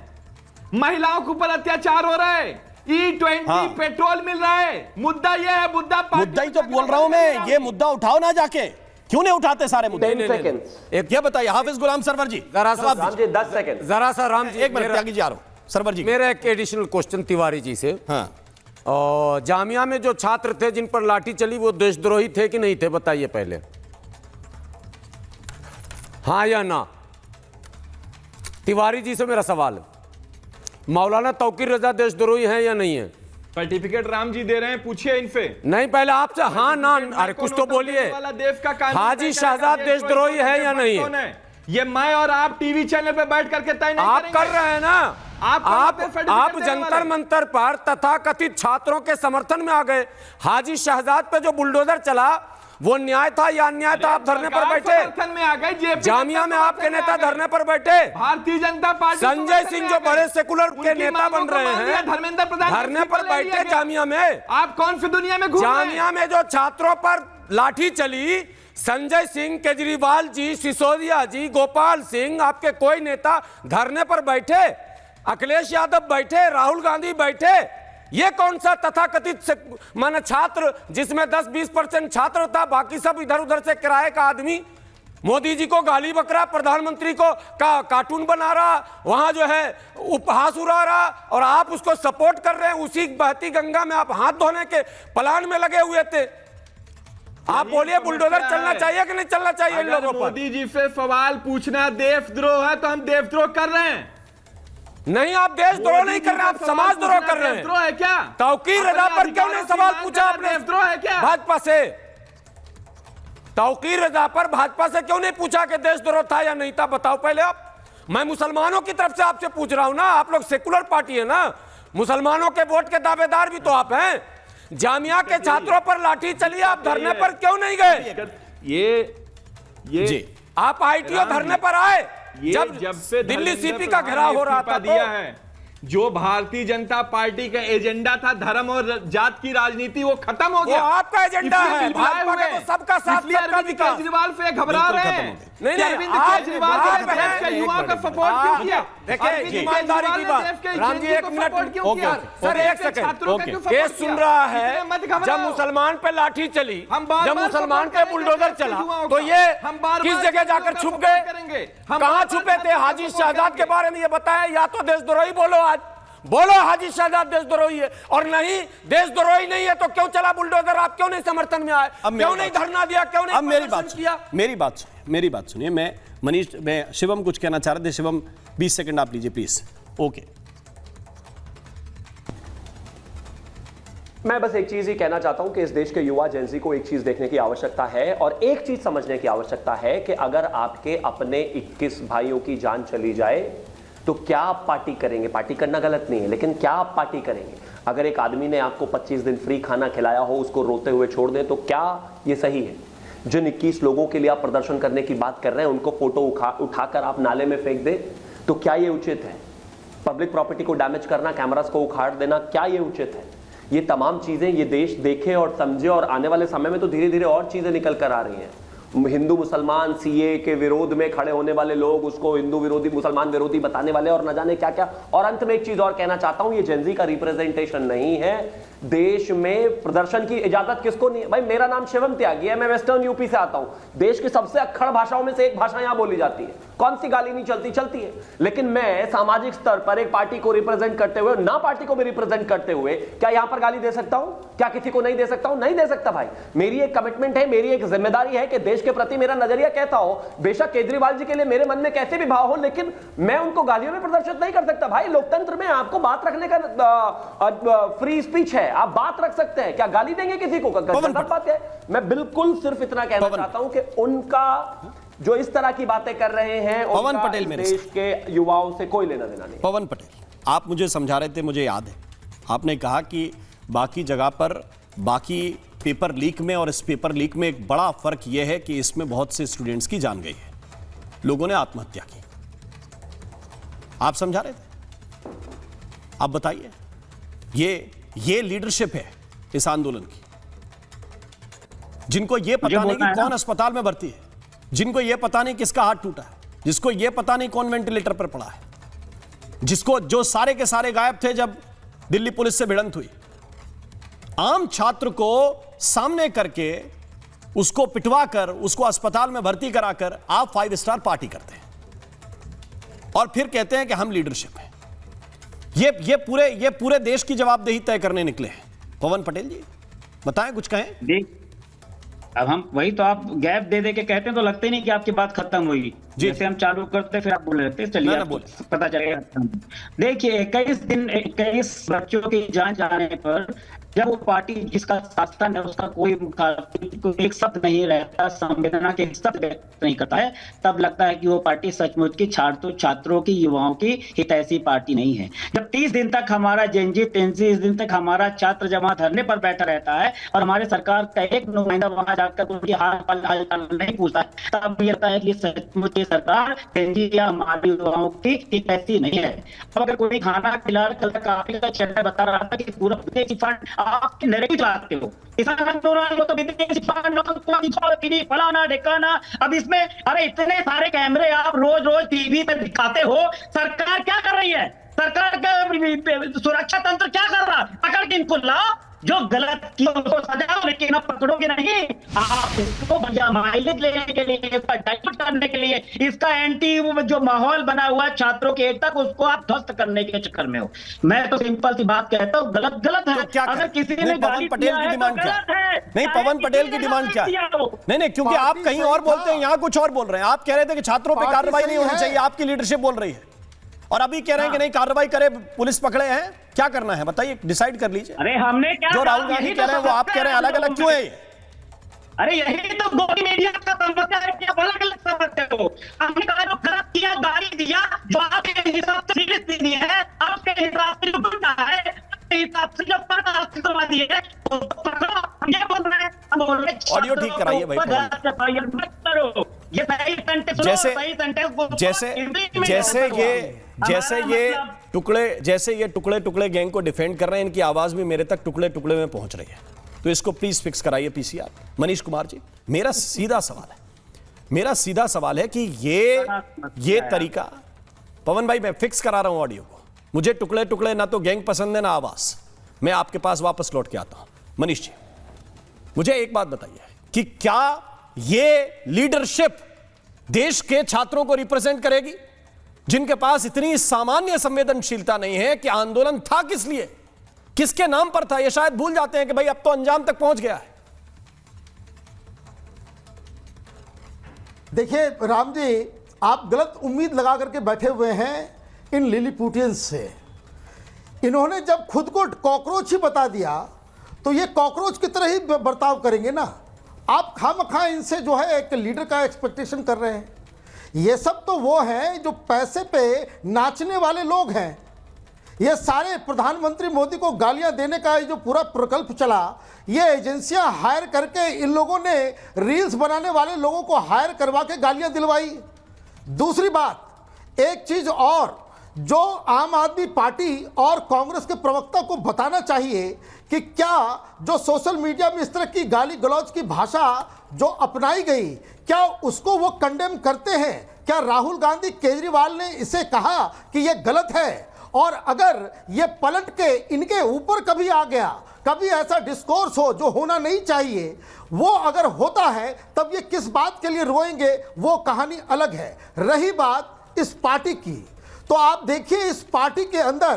महिलाओं के ऊपर अत्याचार हो रहा है, E20 पेट्रोल मिल रहा है। मुद्दा ये है, मुद्दा ही तो बोल रहा हूं मैं। ये मुद्दा उठाओ ना जाके, क्यों नहीं उठाते सारे मुद्दे? 10 सेकंड ये बताइए हाफिज गुलाम सरवर जी। राम जी 10 सेकंड जरा सा राम जी, 1 मिनट त्यागी जा रहा हूं सरवर जी। मेरा एक एडिशनल क्वेश्चन तिवारी जी से। हाँ, और जामिया में जो छात्र थे जिन पर लाठी चली वो देशद्रोही थे कि नहीं थे, बताइए पहले, हाँ या ना? तिवारी जी से मेरा सवाल, मौलाना तौकीर रजा देशद्रोही हैं या नहीं है? सर्टिफिकेट राम जी दे रहे हैं, पूछिए इनसे। नहीं, पहले आपसे हाँ ना, अरे कुछ तो बोलिए। हाजी शहजाद देशद्रोही है या नहीं है? ये मैं और आप टीवी चैनल पे बैठ करके तय नहीं आप कर रहे हैं ना। आप जंतर मंतर पर तथाकथित छात्रों के समर्थन में आ गए। हाजी शहजाद पे जो बुलडोजर चला वो न्याय था या अन्याय था? आप धरने पर बैठे, में आ गए। जामिया में आपके नेता धरने पर बैठे। भारतीय जनता पार्टी संजय सिंह जो बड़े सेकुलर के नेता बन रहे हैं, धर्मेंद्र प्रधान धरने पर बैठे जामिया में। आप कौन सी दुनिया में घूम रहे हैं? जामिया में जो छात्रों पर लाठी चली, संजय सिंह, केजरीवाल जी, सिसोदिया जी, गोपाल सिंह, आपके कोई नेता धरने पर बैठे, अखिलेश यादव बैठे, राहुल गांधी बैठे। ये कौन सा तथाकथित माने छात्र जिसमें 10-20% छात्र था, बाकी सब इधर उधर से किराए का आदमी? मोदी जी को गाली बक रहा, प्रधानमंत्री को कार्टून बना रहा, वहां जो है उपहास उड़ा रहा, और आप उसको सपोर्ट कर रहे हैं। उसी बहती गंगा में आप हाथ धोने के प्लान में लगे हुए थे। आप बोलिए बुलडोजर चलना चाहिए कि नहीं चलना चाहिए इन लोगों पर? मोदी जी से सवाल पूछना देशद्रोह है तो हम देशद्रोह कर रहे हैं। नहीं, आप देशद्रोह नहीं कर रहे, आप समाजद्रोह कर रहे हैं। देशद्रोह है क्या? तौकीर रजा पर क्यों नहीं सवाल पूछा आपने? देशद्रोह है क्या? भाजपा से तौकीर रजा पर भाजपा से क्यों नहीं पूछा कि देशद्रोह था या नहीं था? बताओ पहले आप। मैं मुसलमानों की तरफ से आपसे पूछ रहा हूं ना, आप लोग सेकुलर पार्टी है ना, मुसलमानों के वोट के दावेदार भी तो आप हैं। जामिया के छात्रों पर लाठी चली, आप धरने पर क्यों नहीं गए? ये जी, आप आईटीओ धरने पर आए जब से दिल्ली सीपी का घेराव हो रहा था। दिया है जो भारतीय जनता पार्टी का एजेंडा था, धर्म और जात की राजनीति, वो खत्म हो गया। वो आपका एजेंडा है, भाजपा का तो सबका साथ, सबका विकास। केजरीवाल से घबरा रहे हैं। नहीं, अरविंद केजरीवाल ने देश के युवाओं का सपोर्ट क्यों किया? देखिए ईमानदारी की बात, Ram ji 1 minute sir, 1 second. Case सुन रहा है, जब मुसलमान पे लाठी चली, जब मुसलमान पे बुलडोजर चला, तो ये किस जगह जाकर छुप गए? कहां छुपे थे? हाजी शहजाद के बारे में ये बताया, या तो देशद्रोही बोलो, आज बोलो हाजी शहजाद देशद्रोही है, और नहीं देशद्रोही नहीं है तो क्यों चला बुलडोजर? आप क्यों नहीं समर्थन में आए? क्यों नहीं धरना दिया? क्यों नहीं? अब मेरी बात सुनिए। मैं शिवम कुछ कहना चाह रहे थे। शिवम 20 सेकंड आप लीजिए प्लीज। ओके, मैं बस एक चीज ही कहना चाहता हूं कि इस देश के युवा जेंजी को एक चीज देखने की आवश्यकता है और एक चीज समझने की आवश्यकता है कि अगर आपके अपने 21 भाइयों की जान चली जाए तो क्या आप पार्टी करेंगे? पार्टी करना गलत नहीं है, लेकिन क्या आप पार्टी करेंगे? अगर एक आदमी ने आपको 25 दिन फ्री खाना खिलाया हो, उसको रोते हुए छोड़ दें, तो क्या ये सही है? जिन 21 लोगों के लिए आप प्रदर्शन करने की बात कर रहे हैं, उनको फोटो उठाकर आप नाले में फेंक दें, तो क्या ये उचित है? पब्लिक प्रॉपर्टी को डैमेज करना, कैमरास को उखाड़ देना, क्या ये उचित है? ये तमाम चीजें ये देश देखे और समझे, और आने वाले समय में तो धीरे धीरे और चीजें निकल कर आ रही हैं। हिंदू मुसलमान सीए के विरोध में खड़े होने वाले लोग उसको हिंदू विरोधी मुसलमान विरोधी बताने वाले, और न जाने क्या क्या। और अंत में एक चीज और कहना चाहता हूं, ये जेनजी का रिप्रेजेंटेशन नहीं है। देश में प्रदर्शन की इजाजत किसको नहीं है? भाई मेरा नाम शिवम त्यागी है, मैं वेस्टर्न यूपी से आता हूं। देश की सबसे अक्खड़ भाषाओं में से एक भाषा यहां बोली जाती है। कौन सी गाली नहीं चलती? चलती है। लेकिन मैं सामाजिक स्तर पर एक पार्टी को रिप्रेजेंट करते हुए, ना पार्टी को भी रिप्रेजेंट करते हुए, क्या यहां पर गाली दे सकता हूं? क्या किसी को नहीं दे सकता हूं? नहीं दे सकता भाई। मेरी एक कमिटमेंट है, मेरी एक जिम्मेदारी है कि देश के प्रति मेरा नजरिया कैसा हो। बेशक केजरीवाल जी के लिए मेरे मन में कैसे भी भाव हो, लेकिन मैं उनको गालियों में प्रदर्शित नहीं कर सकता। भाई लोकतंत्र में आपको बात रखने का फ्री स्पीच है, आप बात रख सकते हैं। क्या गाली देंगे किसी को? गलत बात है। मैं बिल्कुल सिर्फ इतना कहना चाहता हूं कि उनका जो इस तरह की बातें कर रहे हैं, पवन पटेल मेरे देश के युवाओं से कोई लेना देना नहीं। पवन पटेल, आप मुझे समझा रहे थे, मुझे याद है, आपने कहा कि बाकी जगह पर बाकी पेपर लीक में और इस पेपर लीक में एक बड़ा फर्क यह है कि इसमें बहुत से स्टूडेंट्स की जान गई है, लोगों ने आत्महत्या की। आप समझा रहे थे। आप बताइए, ये लीडरशिप है इस आंदोलन की, जिनको ये पता नहीं कि कौन अस्पताल में भर्ती है, जिनको ये पता नहीं किसका हाथ टूटा है, जिसको ये पता नहीं कौन वेंटिलेटर पर पड़ा है, जिसको जो सारे के सारे गायब थे जब दिल्ली पुलिस से भिड़ंत हुई। आम छात्र को सामने करके उसको पिटवा कर उसको अस्पताल में भर्ती कराकर आप 5 स्टार पार्टी करते हैं और फिर कहते हैं कि हम लीडरशिप हैं। ये पूरे देश की जवाबदेही तय करने निकले हैं। पवन पटेल जी बताएं, कुछ कहें। अब हम वही तो, आप गैप दे दे के कहते हैं तो लगते नहीं कि आपकी बात खत्म हुई। जैसे हम चालू करते फिर आप बोल रहे थे, चलिए पता चलेगा। देखिए 21 बच्चों की जान जाने पर जब वो पार्टी जिसका शासन है उसका कोई एक शब्द नहीं रहता, संवेदना के शब्द व्यक्त नहीं करता है, तब लगता है कि वो पार्टी सचमुच की छात्रों की युवाओं की हितैषी पार्टी नहीं है। जब 30 दिन तक हमारा जेनजी 30 दिन तक हमारा छात्र जमा धरने पर बैठा रहता है और हमारे सरकार का एक नुमाइंदा वहां जाकर उनकी हाल नहीं पूछता है, तब ये लगता है कि सचमुच सरकार जेनजी या हमारे युवाओं की हितैषी नहीं है। अब अगर कोई खाना खिला का चैनल बता रहा था कि पूरा विदेशी फंड आपके नैरेटिव चलाते हो, तो विदेशी फंड फलाना ढिकाना। अब इसमें अरे इतने सारे कैमरे आप रोज टीवी पे दिखाते हो, सरकार क्या कर रही है? सरकार का सुरक्षा तंत्र क्या कर रहा? पकड़ के इनको लाओ, जो गलत किया उसको सजाओ, लेकिन आप पकड़ोगे नहीं। आप इसको माइलेज लेने के लिए, इसका डाइवर्ट करने के लिए, इसका एंटी जो माहौल बना हुआ है छात्रों की एकता को, उसको आप ध्वस्त करने के चक्कर में हो। मैं तो सिंपल सी बात कहता हूँ, गलत है। क्या अगर किसी ने पवन पटेल की डिमांड क्या है? नहीं, पवन पटेल की डिमांड क्या है? नहीं, क्योंकि आप कहीं और बोलते हैं, यहाँ कुछ और बोल रहे हैं। आप कह रहे थे कि छात्रों पर कार्रवाई नहीं होनी चाहिए, आपकी लीडरशिप बोल रही है, और अभी कह रहे हैं कि नहीं कार्रवाई करे, पुलिस पकड़े हैं। क्या करना है बताइए, डिसाइड कर लीजिए। अरे हमने क्या, जो राहुल गांधी कह रहे हैं वो आप कह रहे हैं, अलग अलग क्यों है ये? अरे यही तो गोदी मीडिया का समस्या है कि आप अलग अलग समझते हो। हमने कहा जो गलत किया गाड़ी दिया, जो आपके हिसाब से सीरियस नहीं है, आपके हिसाब से जो गुंडा है, आपके हिसाब से जो पकड़वादी है, तो पकड़ो। हम ये बोल रहे हैं, हम बोल रहे हैं ऑडियो ठीक कराइए भाई। जैसे ये टुकड़े गैंग को डिफेंड कर रहे हैं, इनकी आवाज भी मेरे तक टुकड़े टुकड़े में पहुंच रही है, तो इसको प्लीज फिक्स कराइए पीसीआर। मनीष कुमार जी, मेरा सीधा सवाल है कि ये तरीका, पवन भाई मैं फिक्स करा रहा हूं ऑडियो को, मुझे टुकड़े ना तो गैंग पसंद है ना आवाज, मैं आपके पास वापस लौट के आता हूं। मनीष जी मुझे एक बात बताइए कि क्या ये लीडरशिप देश के छात्रों को रिप्रेजेंट करेगी, जिनके पास इतनी सामान्य संवेदनशीलता नहीं है कि आंदोलन था किस लिए, किसके नाम पर था, ये शायद भूल जाते हैं कि भाई अब तो अंजाम तक पहुंच गया है। देखिए राम जी, आप गलत उम्मीद लगा करके बैठे हुए हैं इन लिलीपुटियंस से। इन्होंने जब खुद को कॉकरोच ही बता दिया तो ये कॉकरोच की तरह ही बर्ताव करेंगे ना। आप खामखा इनसे जो है एक लीडर का एक्सपेक्टेशन कर रहे हैं। ये सब तो वो हैं जो पैसे पे नाचने वाले लोग हैं। ये सारे प्रधानमंत्री मोदी को गालियां देने का जो पूरा प्रकल्प चला, ये एजेंसियां हायर करके इन लोगों ने रील्स बनाने वाले लोगों को हायर करवा के गालियां दिलवाई। दूसरी बात, एक चीज़ और, जो आम आदमी पार्टी और कांग्रेस के प्रवक्ता को बताना चाहिए कि क्या जो सोशल मीडिया में इस तरह की गाली गलौज की भाषा जो अपनाई गई, क्या उसको वो कंडेम करते हैं? क्या राहुल गांधी केजरीवाल ने इसे कहा कि ये गलत है? और अगर ये पलट के इनके ऊपर कभी आ गया, कभी ऐसा डिस्कोर्स हो जो होना नहीं चाहिए, वो अगर होता है तब ये किस बात के लिए रोएंगे, वो कहानी अलग है। रही बात इस पार्टी की, तो आप देखिए इस पार्टी के अंदर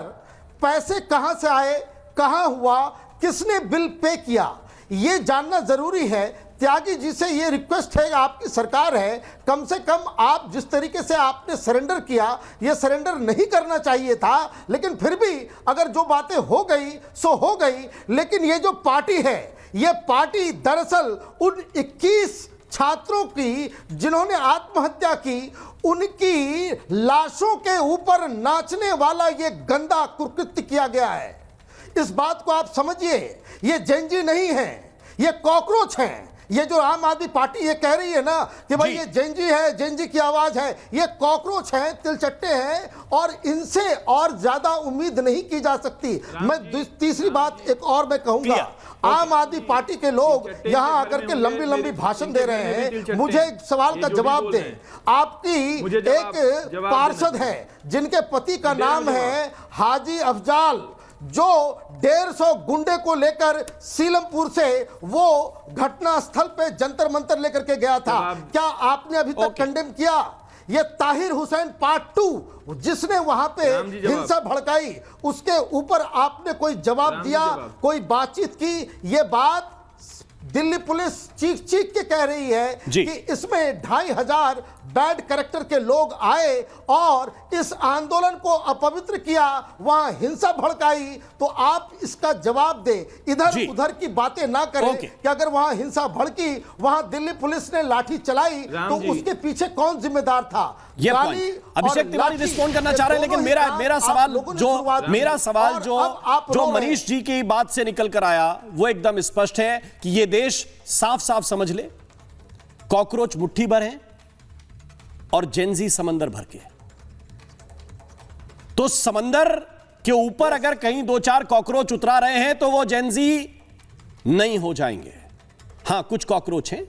पैसे कहां से आए, कहां हुआ, किसने बिल पे किया, ये जानना जरूरी है। त्यागी जी से ये रिक्वेस्ट है, आपकी सरकार है, कम से कम आप जिस तरीके से आपने सरेंडर किया, ये सरेंडर नहीं करना चाहिए था, लेकिन फिर भी अगर जो बातें हो गई सो हो गई। लेकिन ये जो पार्टी है, ये पार्टी दरअसल उन 21 छात्रों की जिन्होंने आत्महत्या की, उनकी लाशों के ऊपर नाचने वाला ये गंदा कुकृत्य किया गया है। इस बात को आप समझिए, ये जेनजी नहीं है, ये कॉकरोच हैं। ये जो आम आदमी पार्टी ये कह रही है ना कि भाई ये जेनजी है, जेनजी की आवाज है, ये कॉकरोच हैं, तिलचट्टे हैं, और इनसे और ज्यादा उम्मीद नहीं की जा सकती। मैं तीसरी बात एक और मैं कहूंगा, आम आदमी पार्टी के लोग यहां आकर के लंबी लंबी भाषण दे रहे हैं। मुझे एक सवाल का जवाब दें। आपकी एक पार्षद है जिनके पति का नाम है हाजी अफजाल, जो 150 गुंडे को लेकर सीलमपुर से वो घटना स्थल पे जंतर मंतर लेकर के गया था, क्या आपने अभी तक कंडेम किया? ये ताहिर हुसैन पार्ट 2 जिसने वहां पे हिंसा भड़काई, उसके ऊपर आपने कोई जवाब दिया, कोई बातचीत की? ये बात दिल्ली पुलिस चीख चीख के कह रही है कि इसमें 2500 बैड कैरेक्टर के लोग आए और इस आंदोलन को अपवित्र किया, वहां हिंसा भड़काई। तो आप इसका जवाब दें, इधर उधर की बातें ना करें कि अगर वहां हिंसा भड़की, वहां दिल्ली पुलिस ने लाठी चलाई, तो उसके पीछे कौन जिम्मेदार था? ये अभिषेक तिवारी रिस्पॉन्ड करना चाह रहे हैं, लेकिन मेरा सवाल जो मनीष जी की बात से निकल कर आया वो एकदम स्पष्ट है कि ये देश साफ साफ समझ ले, कॉकरोच मुट्ठी भर है और जेनजी समंदर भर के। तो समंदर के ऊपर अगर कहीं 2-4 कॉकरोच उतरा रहे हैं तो वो जेनजी नहीं हो जाएंगे। हां, कुछ कॉकरोच हैं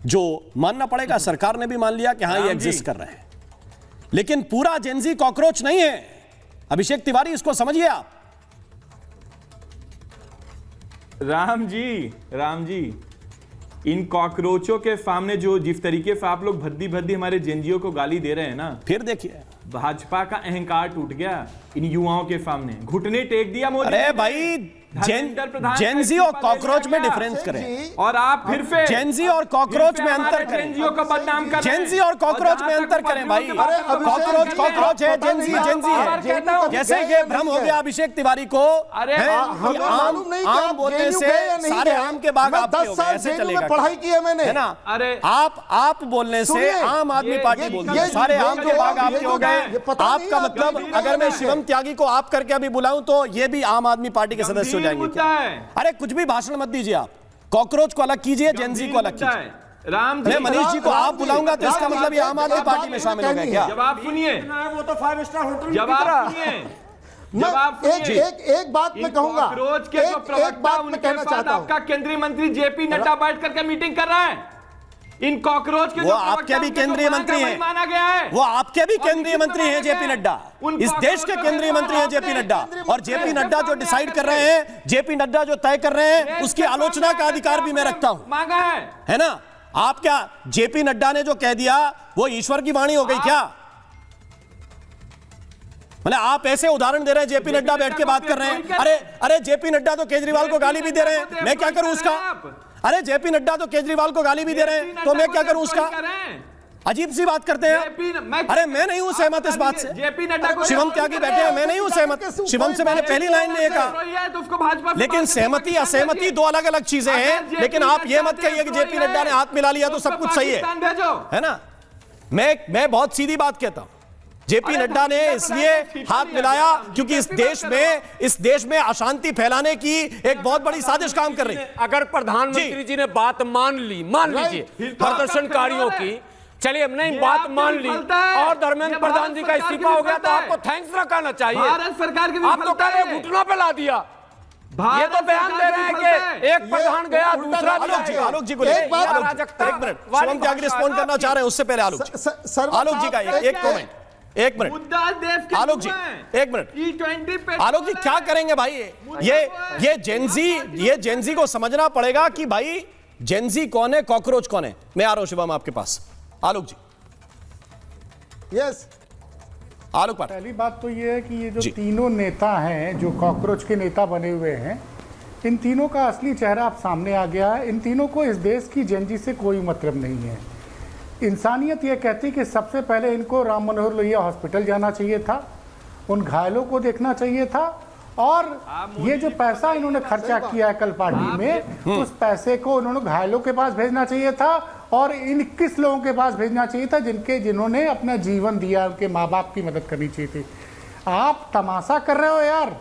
जो मानना पड़ेगा, सरकार ने भी मान लिया कि हां ये एग्जिस्ट कर रहे हैं, लेकिन पूरा जेनजी कॉकरोच नहीं है। अभिषेक तिवारी, इसको समझिए आप। राम जी, इन कॉकरोचों के सामने जो जिस तरीके से आप लोग भद्दी हमारे जेनजीओ को गाली दे रहे हैं ना, फिर देखिए भाजपा का अहंकार टूट गया इन युवाओं के सामने, घुटने टेक दिया मोदी। अरे भाई, जेनजी और कॉकरोच में डिफरेंस करें, और आप फिर से जेनजी और कॉकरोच में अंतर करें। जेनजीओ को बदनाम कर रहे हैं। जेनजी और कॉकरोच में अंतर करें भाई। कॉकरोच है, जेनजी है। जैसे ये भ्रम हो गया अभिषेक तिवारी को, आम बोलने से सारे आम के बाग आपके हो गए, ऐसे चलेगा? पढ़ाई की है मैंने, है ना? आप बोलने से आम आदमी पार्टी बोलती है सारे आम के बाग आपके हो गए। आपका मतलब अगर मैं शिवम त्यागी को आप करके अभी बुलाऊं तो ये भी आम आदमी पार्टी के सदस्य हो जाएंगे क्या? अरे कुछ भी भाषण मत दीजिए आप, कॉकरोच को अलग कीजिए, जेनजी को अलग कीजिए। मैं मनीष जी को आप बुलाऊंगा तो इसका मतलब ये आम आदमी पार्टी में शामिल हो गए क्या? जवाब सुनिए, वो तो 5 स्टार होटल, जवाब सुनिए। एक बात मैं कहूंगा, कॉकरोच के जो प्रवक्ता उनके साथ आपका केंद्रीय मंत्री जेपी नड्डा बैठ करके मीटिंग कर रहा है। इन कॉकरोच के वो आपके भी केंद्रीय मंत्री हैं, माना गया है। वो आपके भी केंद्रीय मंत्री हैं जेपी नड्डा, इस देश के केंद्रीय मंत्री हैं जेपी नड्डा। और जेपी नड्डा जो डिसाइड कर रहे हैं, जेपी नड्डा जो तय कर रहे हैं, उसकी आलोचना का अधिकार भी मैं रखता हूं, मांगा है ना? आप क्या जेपी नड्डा ने जो कह दिया वो ईश्वर की वाणी हो गई क्या? मतलब आप ऐसे उदाहरण दे रहे हैं, जेपी नड्डा बैठ के बात कर रहे हैं। अरे जेपी नड्डा तो केजरीवाल को गाली भी दे रहे हैं, मैं क्या करूं उसका? अरे जेपी नड्डा तो केजरीवाल को गाली भी दे रहे हैं, तो मैं क्या करूं उसका? अजीब सी बात करते हैं। अरे मैं नहीं हूं सहमत इस बात से। जेपी नड्डा को शिवम त्यागी बैठे हैं, मैं नहीं हूं सहमत। शिवम से मैंने पहली लाइन में कहा, लेकिन सहमति असहमति दो अलग अलग चीजें हैं। लेकिन आप ये मत कहिए कि जेपी नड्डा ने हाथ मिला लिया तो सब कुछ सही है ना? मैं बहुत सीधी बात कहता हूं, जेपी नड्डा ने इसलिए हाथ मिलाया क्योंकि इस देश में अशांति फैलाने की एक बहुत बड़ी साजिश काम कर रही है। अगर प्रधानमंत्री जी ने बात मान लीजिए प्रदर्शनकारियों की, चलिए नहीं बात मान ली और धर्मेंद्र प्रधान जी का इस्तीफा हो गया तो आपको थैंक्स ना कहना चाहिए। भारत सरकार की आप तो कह रहे हैं घुटनों पे ला दिया। ये तो बयान दे रहे हैं कि एक प्रधान गया दूसरा आलोक जी को एक मिनट शुभम त्यागी रिस्पॉन्ड करना चाह रहे हैं, उससे पहले आलोक जी का एक मिनट आलोक जी एक मिनट आलोक जी क्या करेंगे भाई? ये जेनजी को समझना पड़ेगा कि भाई जेनजी कौन है, कॉकरोच कौन है। मैं आ रहा हूं शिवम आपके पास। आलोक जी। यस आलोक पाठ। पहली बात तो ये है कि ये जो तीनों नेता हैं जो कॉकरोच के नेता बने हुए हैं, इन तीनों का असली चेहरा अब सामने आ गया है। इन तीनों को इस देश की जेनजी से कोई मतलब नहीं है। इंसानियत ये कहती कि सबसे पहले इनको राम मनोहर लोहिया हॉस्पिटल जाना चाहिए था, उन घायलों को देखना चाहिए था, और ये जो पैसा इन्होंने खर्चा किया है कल पार्टी में, उस पैसे को उन्होंने घायलों के पास भेजना चाहिए था और इन 21 लोगों के पास भेजना चाहिए था जिन्होंने अपना जीवन दिया, उनके माँ बाप की मदद करनी चाहिए थी। आप तमाशा कर रहे हो यार,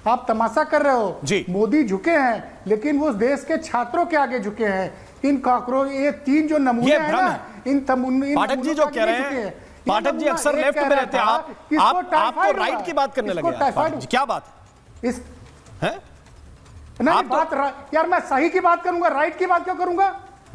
आप तमाशा कर रहे हो जी। मोदी झुके हैं लेकिन वो देश के छात्रों के आगे झुके हैं। इन कॉकरोच ये तीन जो नमूने हैं ना, पाठक जी जो कह रहे हैं, पाठक जी अक्सर लेफ्ट में रहते हैं, आप राइट की बात करने लगे। क्या बात इस है? नहीं बात यार, मैं सही की बात करूंगा, राइट की बात क्यों करूंगा?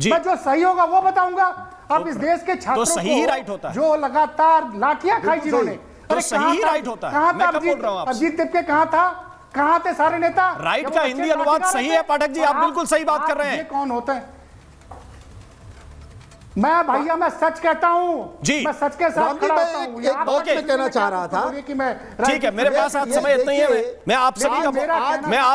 मैं जो सही होगा वो बताऊंगा। अब इस देश के छात्रों तो सही ही राइट होता है। जो लगातार लाठियां खाई जिन्होंने, तो सही ही राइट होता है। मैं कब बोल रहा हूं आपसे? अजीत देवके कहां था, कहां थे सारे नेता? राइट का हिंदी अनुवाद सही है पाठक जी, आप बिल्कुल सही बात कर रहे हैं। ये कौन होते हैं? मैं भैया मैं सच कहता हूं जी, मैं सच के साथ खड़ा होता हूं। एक बात मैं कहना चाह रहा था कि मैं ठीक है, मेरे पास आज समय इतना ही है। मैं आप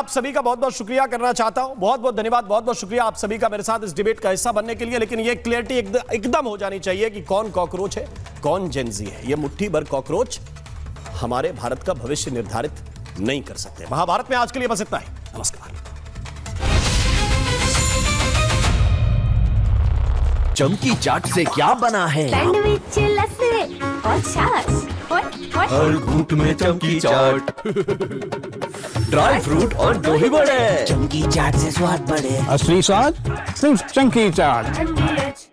सभी का बहुत बहुत शुक्रिया करना चाहता हूं। बहुत बहुत धन्यवाद, बहुत बहुत शुक्रिया आप सभी का मेरे साथ इस डिबेट का हिस्सा बनने के लिए। लेकिन ये क्लियरिटी एकदम हो जानी चाहिए कि कौन कॉकरोच है, कौन जेनजी है। ये मुट्ठी भर कॉकरोच हमारे भारत का भविष्य निर्धारित नहीं कर सकते। महाभारत में आज के लिए बस इतना ही। नमस्कार। चमकी चाट से क्या बना है? सैंडविच, लस्सी और छाछ हर घूंट में चमकी चाट, ड्राई फ्रूट और दही बड़े। चमकी चाट से स्वाद बढ़े। असली स्वाद सिर्फ चमकी चाट।